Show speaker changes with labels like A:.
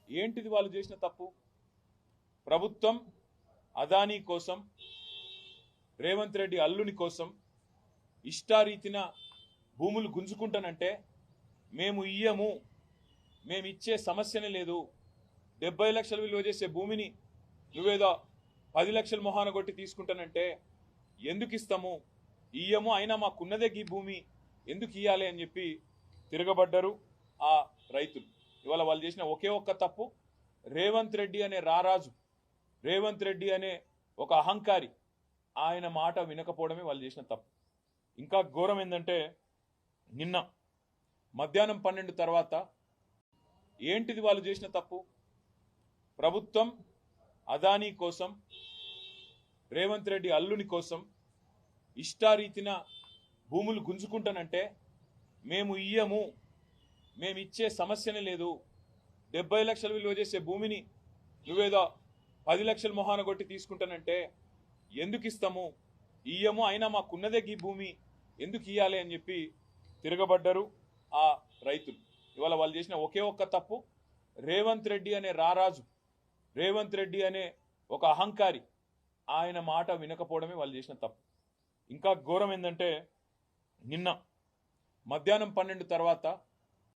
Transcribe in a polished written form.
A: ఏంటిది వాళ్ళు చేసిన తప్పు? ప్రభుత్వం అదానీ కోసం, రేవంత్ రెడ్డి అల్లుని కోసం ఇష్టారీతిన భూములు గుంజుకుంటానంటే మేము ఇయ్యము, మేము ఇచ్చే సమస్యనే లేదు, 70 లక్షలు విలువ చేసే భూమిని నువ్వేదో 10 లక్షలు మొహాన కొట్టి తీసుకుంటానంటే ఎందుకు ఇస్తాము, ఇయ్యము, అయినా మాకున్నదే ఈ భూమి ఎందుకు ఇయ్యాలి అని చెప్పి తిరగబడ్డారు ఆ రైతులు. ఇవాళ వాళ్ళు చేసిన ఒకే ఒక్క తప్పు, రేవంత్ రెడ్డి అనే రారాజు, రేవంత్ రెడ్డి అనే ఒక అహంకారి ఆయన మాట వినకపోవడమే వాళ్ళు చేసిన తప్పు. ఇంకా ఘోరం ఏంటంటే నిన్న మధ్యాహ్నం 12 తర్వాత ఏంటిది వాళ్ళు చేసిన తప్పు? ప్రభుత్వం అదానీ కోసం, రేవంత్ రెడ్డి అల్లుని కోసం ఇష్టారీతిన భూములు గుంజుకుంటానంటే మేము ఇయ్యము, మేము ఇచ్చే సమస్యనే లేదు, 70 లక్షలు విలువ చేసే భూమిని నువ్వేదో 10 లక్షలు మొహాన కొట్టి తీసుకుంటానంటే ఎందుకు ఇస్తాము, ఇయ్యము, అయినా మాకున్నదే ఈ భూమి ఎందుకు ఇయ్యాలి అని చెప్పి తిరగబడ్డారు ఆ రైతులు. ఇవాళ వాళ్ళు చేసిన ఒకే ఒక్క తప్పు, రేవంత్ రెడ్డి అనే రారాజు, రేవంత్ రెడ్డి అనే ఒక అహంకారి ఆయన మాట వినకపోవడమే వాళ్ళు చేసిన తప్పు. ఇంకా ఘోరం ఏంటంటే నిన్న మధ్యాహ్నం 12 తర్వాత